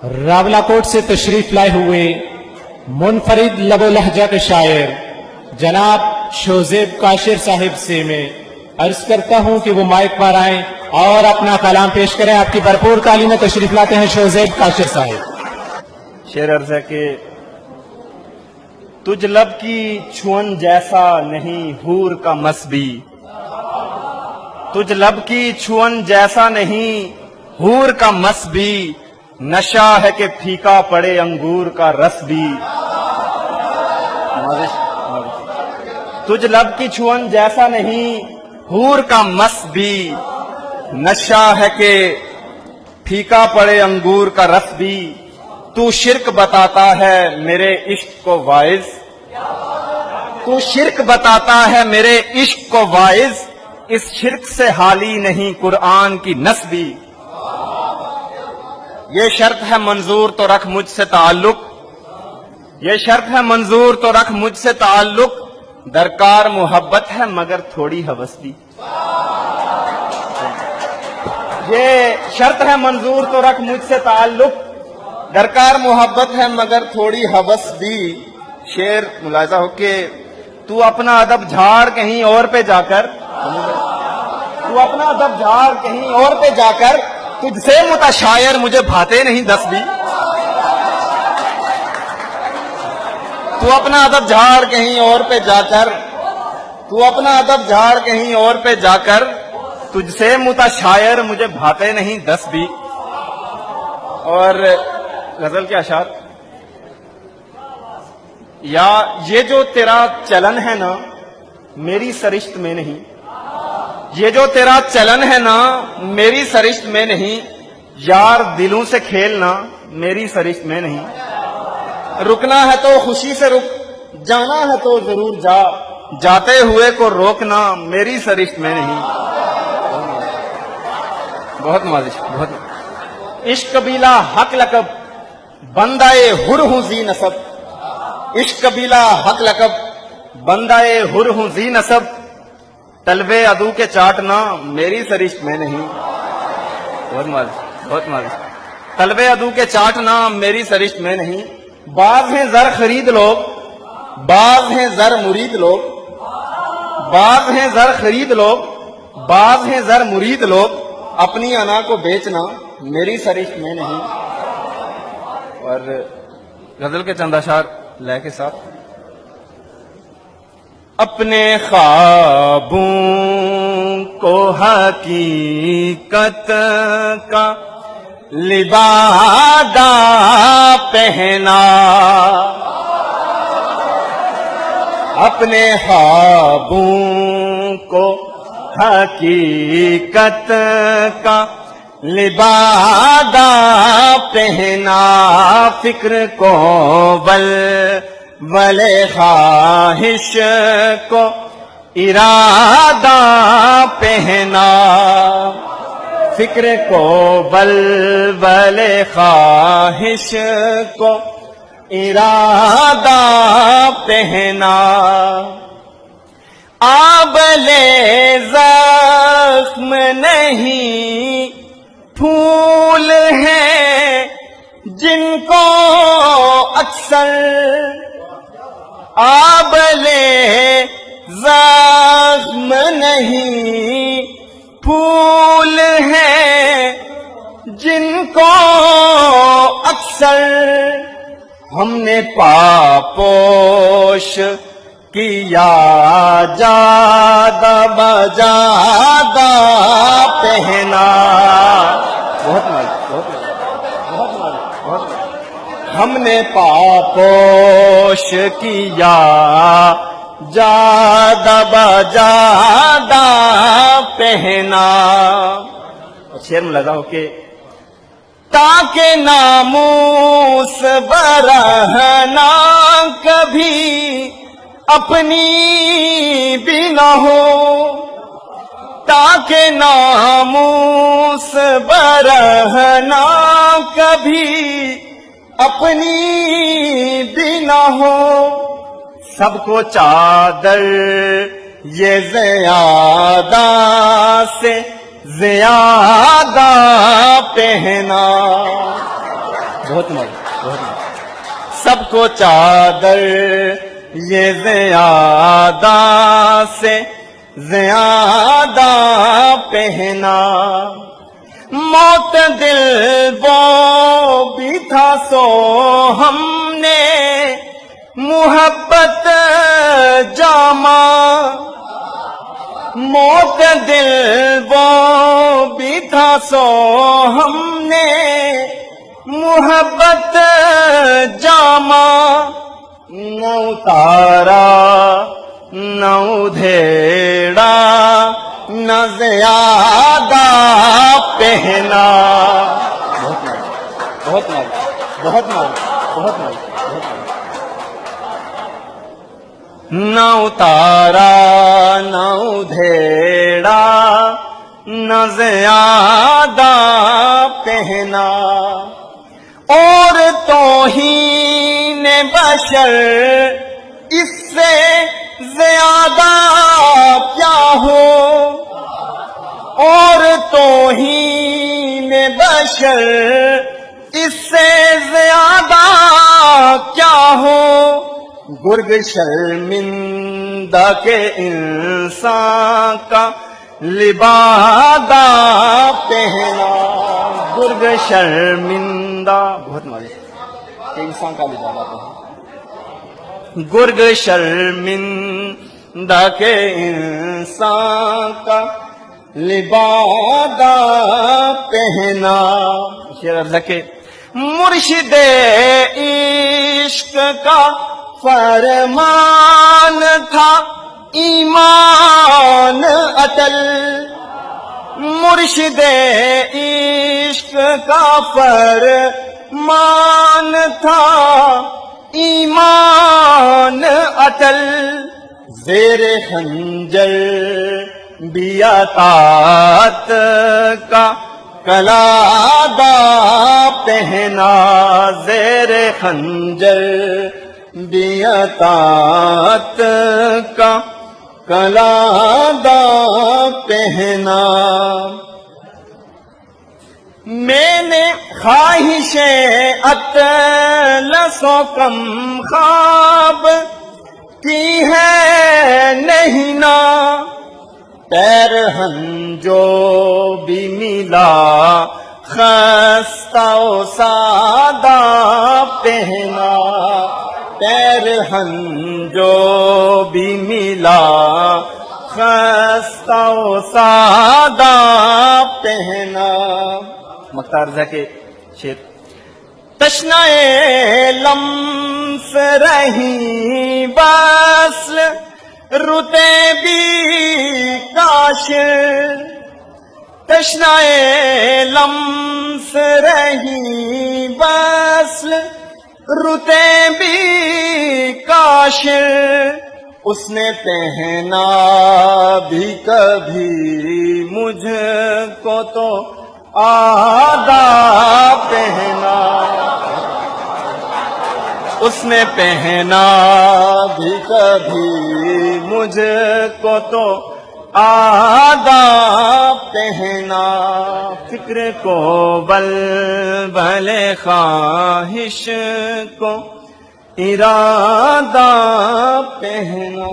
रावलाकोट से तशरीफ लाए हुए मुनफरिद लबो लहजा के शायर जनाब शोजेब काशिर साहिब से मैं अर्ज करता हूं कि वो माइक पर आए और अपना कलाम पेश करें। आपकी भरपूर तालीम में तशरीफ लाते हैं शोजेब काशिर साहिब। शेर अर्ज है कि तुझ लब की छुअन जैसा नहीं हूर का मस भी, तुझ लब की छुअन जैसा नहीं हूर का मस भी, नशा है कि फीका पड़े अंगूर का रस भी। तुझ लब की छुअन जैसा नहीं हूर का मस भी, नशा है कि फीका पड़े अंगूर का रस भी। तू शिरक बताता है मेरे इश्क को वाइज, तू शिरक बताता है मेरे इश्क को वाइज, इस शिरक से हाली नहीं कुरान की नस्बी। ये शर्त है मंजूर तो रख मुझसे ताल्लुक, ये शर्त है मंजूर तो रख मुझसे ताल्लुक, दरकार मोहब्बत है मगर थोड़ी हवस भी। ये शर्त है मंजूर तो रख मुझसे ताल्लुक, दरकार मोहब्बत है मगर थोड़ी हवस भी। शेर मुलाजा हो के तू अपना अदब झाड़ कहीं और पे जाकर, तू अपना अदब झाड़ कहीं और पे जाकर, तुझसे मुताशायर मुझे भाते नहीं दस भी। तू अपना अदब झाड़ कहीं और पे जाकर, तू अपना अदब झाड़ कहीं और पे जाकर, तुझसे मुताशायर मुझे भाते नहीं दस भी। और गजल के अशार, या ये जो तेरा चलन है ना मेरी सरिश्त में नहीं, ये जो तेरा चलन है ना मेरी सरिश्त में नहीं, यार दिलों से खेलना मेरी सरिश्त में नहीं। रुकना है तो खुशी से रुक, जाना है तो जरूर जा, जाते हुए को रोकना मेरी सरिश्त में नहीं। बहुत माजिश, बहुत। इश्क कबीला हक लकब बंदाए हुर हूं जी नसब, इश्क कबीला हक लकब बंदाए हुर हूं जी नसब, तलबे अदू के चाटना मेरी सरिश्त में नहीं। बहुत माजिश, बहुत माजिश। तलबे अदू के चाटना मेरी सरिश्त में नहीं। बाज हैं जर खरीद लोग, बाज हैं जर मुरीद लोग, बाज हैं जर खरीद लोग, बाज हैं जर मुरीद लोग, अपनी अना को बेचना मेरी सरिश्त में नहीं। और गजल के चंद अशार लय के साथ, अपने ख्वाबों को हकीकत का लिबादा पहना, अपने ख्वाबों को हकीकत का लिबादा पहना, फिक्र को वले ख्वाहिश को इरादा पहना, फिक्र को वले ख्वाहिश को इरादा पहना। आबले जख्म नहीं फूल हैं जिनको अक्सर, आबले जख्म नहीं फूल हैं जिनको अक्सर, हमने पापोश किया जादा बजादा पहना। बहुत मजा, बहुत मजा, बहुत मजा, बहुत मजा। हमने पापोश किया जादा बजादा पहना। शेर में लगा हो के ताके नामूस बरहना कभी अपनी भी न हो, ताके नामूस बरहना कभी अपनी भी न हो। सबको चादर ये ज़्यादा से ज़्यादा पहना, بہت مزہ بہت مزہ سب کو چادر یہ زیادہ سے زیادہ پہنا موت دل وہ بھی تھا سو ہم نے محبت جاما موت دل وہ بھی تھا سو ہم نے محبت جاما نہ اتارا نہ ادھیڑا نہ زیادہ پہنا بہت مزہ بہت مزہ بہت مزہ نہ اتارا نہ ادھیڑا نہ زیادہ پہنا اور توہین بشر اس سے زیادہ کیا ہو اور توہین بشر اس سے زیادہ کیا ہو گرگ شرمندہ کے انسان کا لبادہ پہنا گرگ شرمندہ بہت مزے کہ انسان کا لبادہ پہنا گرگ شرمندہ کے انسان کا لبادہ پہنا شعر عرض کے مرشد عشق کا فرمان تھا ایمان اٹل مرشد عشق کا فرمان تھا ایمان اٹل زیر خنجر بیعت کا کلادہ پہنا زیر خنجر بیعت کا کلادہ پہنا میں نے خواہش اطلس و کم خواب کی ہے نہیں نا پیرہن جو بھی ملا خستہ و سادہ پہنا پیرہن جو بھی ملا خستہ و سادہ پہنا مختار رضا کے شعر تشنائے لمس رہی بس رتے بھی کاش تشنائے لمس رہی بس رتے بھی کاش اس نے پہنا بھی کبھی مجھ کو تو آدھا پہنا اس نے پہنا بھی کبھی مجھ کو تو آدھا پہنا فکر کو بلبل خواہش کو ارادہ پہنا